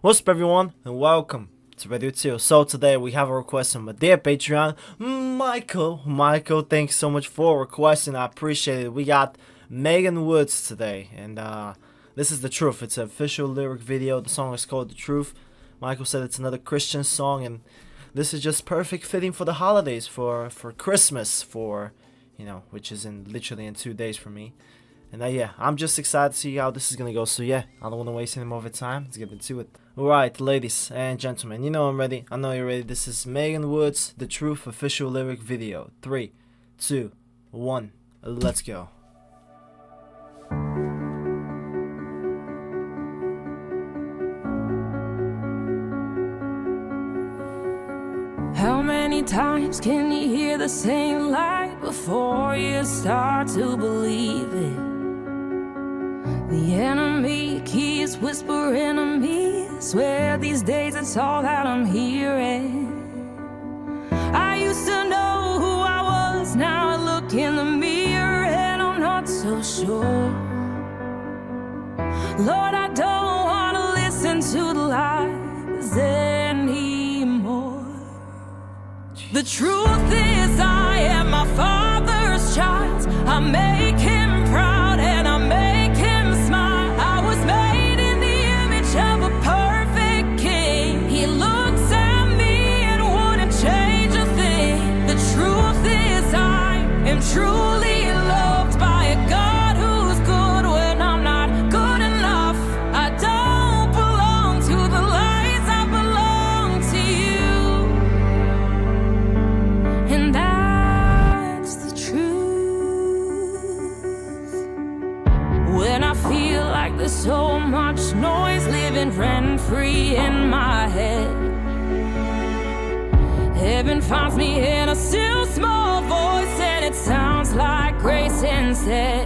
What's up everyone and welcome to Radio 2. So today we have a request from my dear Patreon, Michael. Michael, thanks so much for requesting, I appreciate it. We got Megan Woods today and this is The Truth. It's an official lyric video. The song is called The Truth. Michael said it's another Christian song and this is just perfect fitting for the holidays, for Christmas, which is literally in 2 days for me. And yeah, I'm just excited to see how this is gonna go. So yeah, I don't want to waste any more of your time. Let's get into it. Alright, ladies and gentlemen, you know I'm ready. I know you're ready. This is Megan Woods, The Truth official lyric video. 3, 2, 1, let's go. How many times can you hear the same lie before you start to believe it? The enemy keeps whispering to me, swear these days it's all that I'm hearing. I used to know who I was, now I look in the mirror and I'm not so sure. Lord, I don't want to listen to the lies anymore. The truth is I am my Father's child. I make him proud and I make him smile. I was made in the image of a perfect king. He looks at me and wouldn't change a thing. The truth is I am truly loved by a God who's good when I'm not good enough. I don't belong to the lies, I belong to you. And that's the truth. When I feel like there's so much noise living rent-free in my head, heaven finds me in a still small voice and it sounds like grace instead.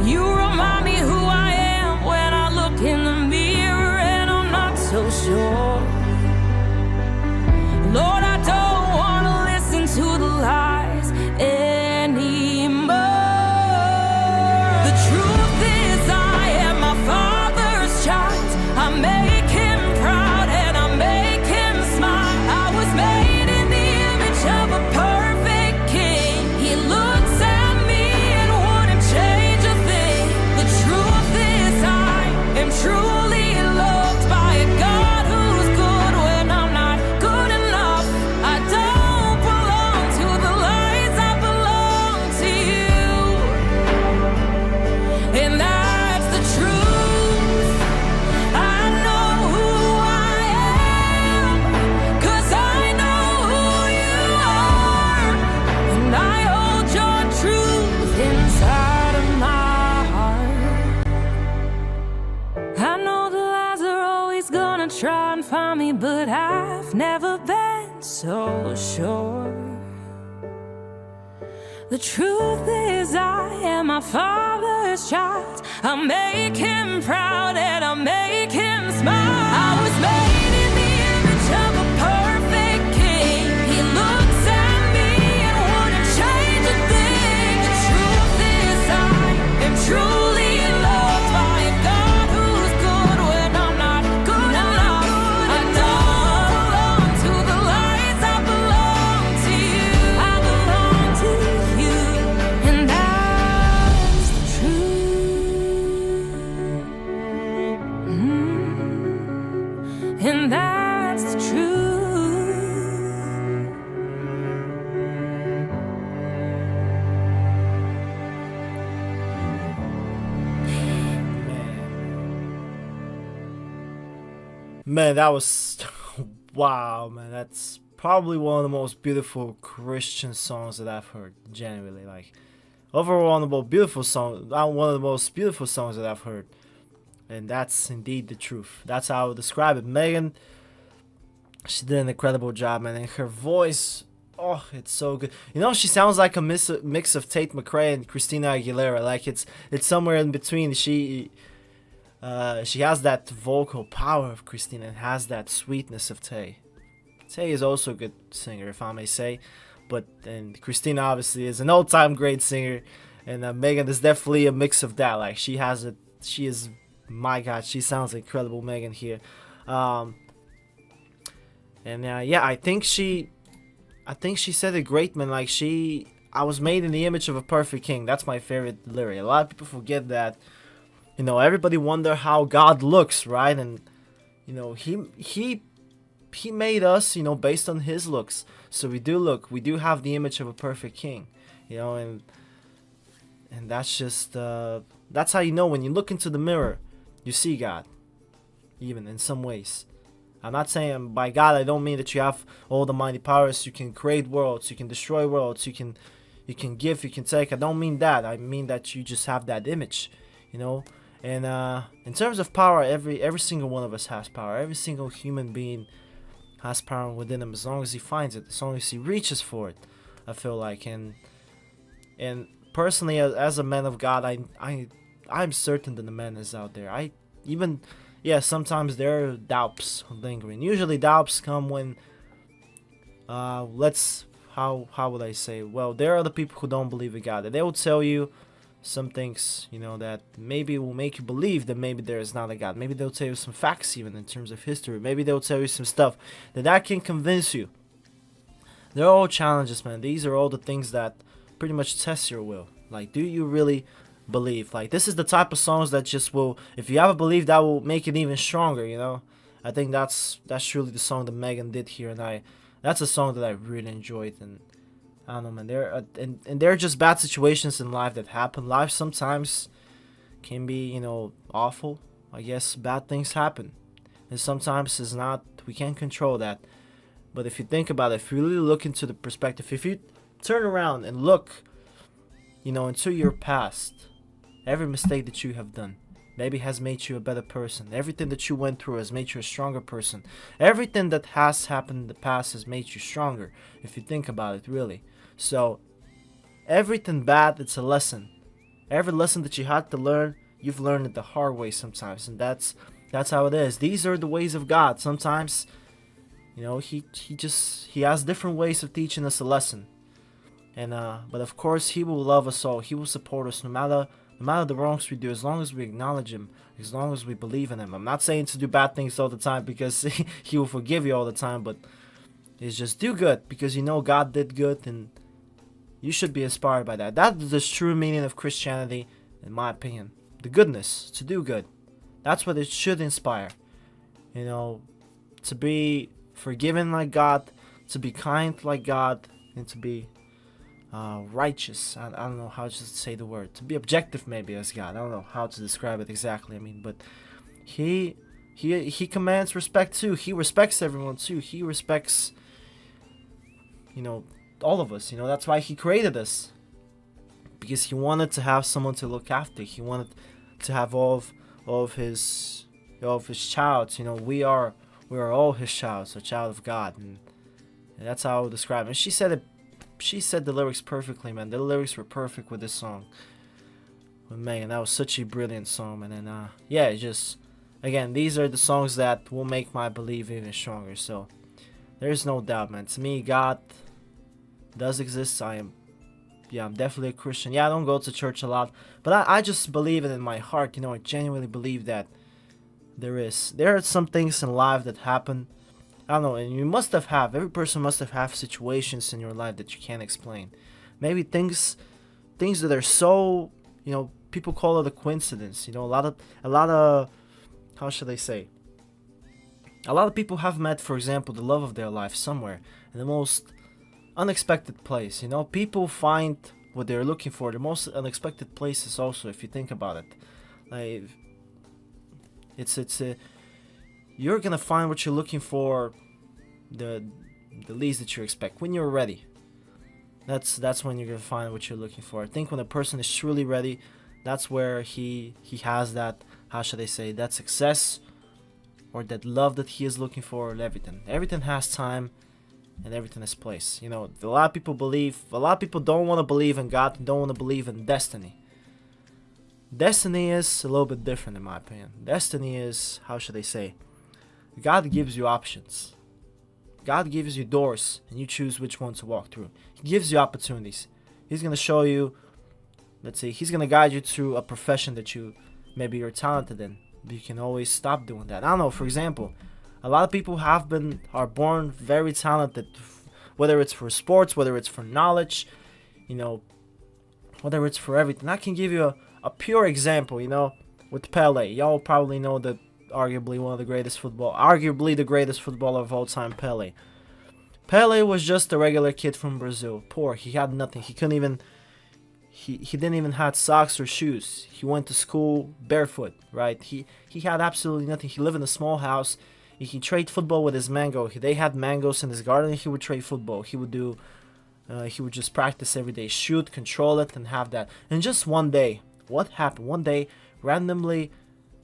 You remind me who I am when I look in the mirror and I'm not so sure. Lord, I don't want to listen to the lies anymore. The truth is I am my Father's child. I make him proud and I make him smile. I was made in the image of a perfect king. He looks at me and wouldn't change a thing. The truth is I am truly loved by a God who's good when I'm not good enough. I don't belong to the lies, I belong to you. And that's the truth. I know who I am, 'cause I know who you are. And I hold your truth inside of my heart. I know the lies are always gonna try and find me, but I've never been so sure. The truth is I am my Father's child. I make him proud and I make him smile. I was made in the image of a perfect king. He looks at me and wouldn't change a thing. The truth is I am truly loved by a God who's good when I'm not good enough. I don't belong to the lies, I belong to you. I belong to you. And that's the truth. And that's the truth. Man, that was wow, man. That's probably one of the most beautiful Christian songs that I've heard. Genuinely, like overall, one of the most beautiful songs. One of the most beautiful songs that I've heard, and that's indeed the truth. That's how I would describe it. Megan, she did an incredible job, man, and her voice, oh, it's so good. You know, she sounds like a mix of Tate McRae and Christina Aguilera. Like it's somewhere in between. She has that vocal power of Christina and has that sweetness of Tay. Tay is also a good singer, if I may say, and Christina obviously is an all-time great singer, and Megan is definitely a mix of that. Like she is My God, she sounds incredible, Megan here. Um, and yeah, I think she said it great, man. Like I was made in the image of a perfect king. That's my favorite lyric. A lot of people forget that. You know, everybody wonder how God looks, right? And you know, he made us, you know, based on his looks. So we do have the image of a perfect king, you know, and that's just that's how you know when you look into the mirror, you see God, even in some ways. I'm not saying by God I don't mean that you have all the mighty powers. You can create worlds, you can destroy worlds, you can give, you can take. I don't mean that. I mean that you just have that image, you know. And in terms of power, every single one of us has power. Every single human being has power within him, as long as he finds it, as long as he reaches for it. I feel like, and personally, as a man of God, I'm certain that the man is out there. Sometimes there are doubts lingering. Usually doubts come when how would I say? Well, there are the people who don't believe in God, and they will tell you some things, you know, that maybe will make you believe that maybe there is not a God. Maybe they'll tell you some facts, even in terms of history. Maybe they'll tell you some stuff that can convince you. They're all challenges, man. These are all the things that pretty much test your will. Like, do you really believe? Like, this is the type of songs that just will, if you have a belief, that will make it even stronger, you know. I think that's truly the song that Megan did here, and that's a song that I really enjoyed. And I don't know, man. There are just bad situations in life that happen. Life sometimes can be, you know, awful. I guess bad things happen, and sometimes it's not. We can't control that. But if you think about it, if you really look into the perspective, if you turn around and look, you know, into your past, every mistake that you have done maybe has made you a better person. Everything that you went through has made you a stronger person. Everything that has happened in the past has made you stronger, if you think about it, really. So everything bad, it's a lesson. Every lesson that you had to learn, you've learned it the hard way sometimes, and that's how it is. These are the ways of God. Sometimes, you know, he has different ways of teaching us a lesson. And but of course, he will love us all. He will support us no matter the wrongs we do, as long as we acknowledge him, as long as we believe in him. I'm not saying to do bad things all the time, because he will forgive you all the time, but it's just do good, because you know God did good, and you should be inspired by that. That is the true meaning of Christianity, in my opinion. The goodness, to do good. That's what it should inspire. You know, to be forgiven like God, to be kind like God, and to be righteous. I don't know how to say the word. To be objective, maybe, as God. I don't know how to describe it exactly. I mean, but he commands respect too. He respects everyone too. He respects, you know, all of us. You know, that's why he created us, because he wanted to have someone to look after. He wanted to have all of his childs. You know, we are all his childs, a child of God, and that's how I would describe it. And she said it. She said the lyrics perfectly, man. The lyrics were perfect with this song. But man, that was such a brilliant song, man. And yeah, just again, these are the songs that will make my belief even stronger. So there's no doubt, man. To me, God does exist. I'm definitely a Christian. Yeah, I don't go to church a lot, but I just believe it in my heart. You know, I genuinely believe that there are some things in life that happen. I don't know, and you must have every person must have situations in your life that you can't explain. Maybe things that are so, you know, people call it a coincidence. You know, a lot of how should I say? A lot of people have met, for example, the love of their life somewhere in the most unexpected place. You know, people find what they're looking for the most unexpected places. Also, if you think about it, like you're gonna find what you're looking for the least that you expect when you're ready. That's when you're gonna find what you're looking for. I think when a person is truly ready, that's where he has that, how should I say, that success or that love that he is looking for. And everything has time and everything has place. You know, a lot of people don't want to believe in God and don't want to believe in destiny. Destiny is a little bit different, in my opinion. Destiny is, how should I say, God gives you options. God gives you doors, and you choose which one to walk through. He gives you opportunities. He's going to show you, let's say, he's going to guide you through a profession that maybe you're talented in. you can always stop doing that. I don't know, for example, a lot of people are born very talented, whether it's for sports, whether it's for knowledge, you know, whether it's for everything. I can give you a pure example, you know, with Pele. Y'all probably know that arguably the greatest footballer of all time, Pele. Pele was just a regular kid from Brazil, poor. He had nothing. He couldn't even. He didn't even have socks or shoes. He went to school barefoot, right? He had absolutely nothing. He lived in a small house. He trade football with his mango. They had mangoes in his garden. He would trade football. He would just practice every day, shoot, control it, and have that. And just one day, what happened? One day, randomly,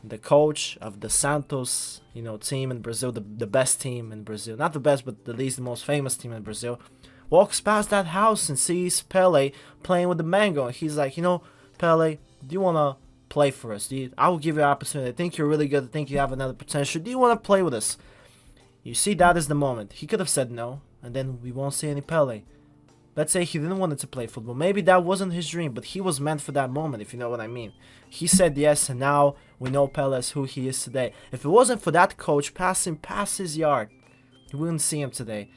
the coach of the Santos, team in Brazil, the best team in Brazil, not the best, but at least the most famous team in Brazil, walks past that house and sees Pele playing with the mango. And he's like, Pele, do you want to play for us? I will give you an opportunity. I think you're really good. I think you have another potential. Do you want to play with us? You see, that is the moment. He could have said no, and then we won't see any Pele. Let's say he didn't want to play football. Maybe that wasn't his dream, but he was meant for that moment, if you know what I mean. He said yes, and now we know Pele is who he is today. If it wasn't for that coach passing past his yard, you wouldn't see him today.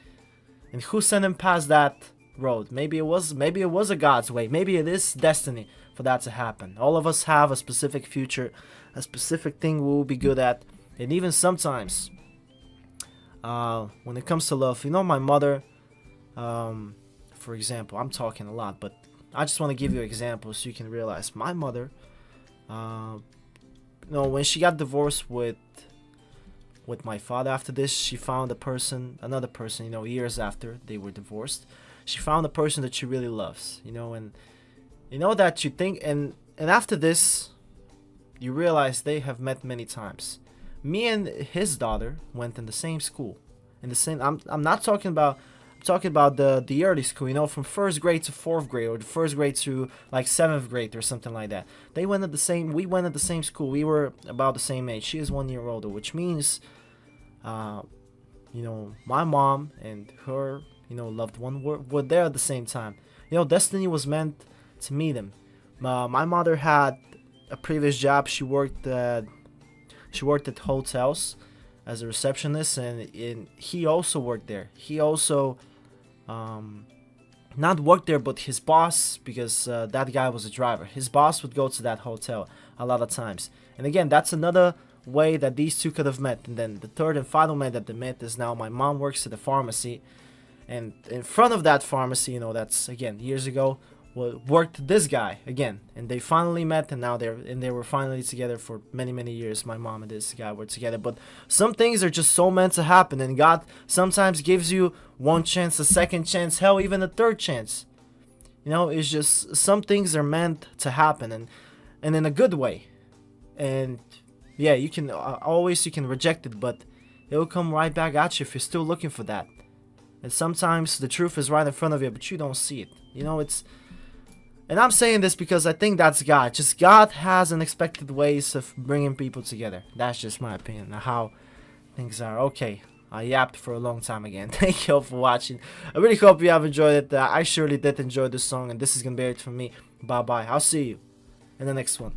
And who sent him past that road? Maybe it was a God's way. Maybe it is destiny for that to happen. All of us have a specific future, a specific thing we will be good at. And even sometimes, when it comes to love, my mother, for example, I'm talking a lot, but I just want to give you examples so you can realize. My mother, when she got divorced with my father, after this, she found another person, years after they were divorced. She found a person that she really loves, and that you think, and after this, you realize they have met many times. Me and his daughter went in the same school, I'm not talking about, I'm talking about the early school, from first grade to fourth grade, or the first grade to like seventh grade or something like that. We went at the same school. We were about the same age. She is 1 year older, which means, my mom and her, loved one were there at the same time. Destiny was meant to meet him. My mother had a previous job. She worked at hotels as a receptionist, and he also worked there. He also not worked there, but his boss, because that guy was a driver, his boss would go to that hotel a lot of times. And again, that's another way that these two could have met. And then the third and final way that they met is now my mom works at a pharmacy, and in front of that pharmacy, that's again years ago, worked this guy again, and they finally met, and now they were finally together for many years. My mom and this guy were together. But some things are just so meant to happen, and God sometimes gives you one chance, a second chance, hell, even a third chance. It's just some things are meant to happen, and in a good way. And yeah, you can reject it, but it will come right back at you if you're still looking for that. And sometimes the truth is right in front of you, but you don't see it. And I'm saying this because I think that's God. Just God has unexpected ways of bringing people together. That's just my opinion on how things are. Okay, I yapped for a long time again. Thank you all for watching. I really hope you have enjoyed it. I surely did enjoy this song, and this is going to be it from me. Bye-bye. I'll see you in the next one.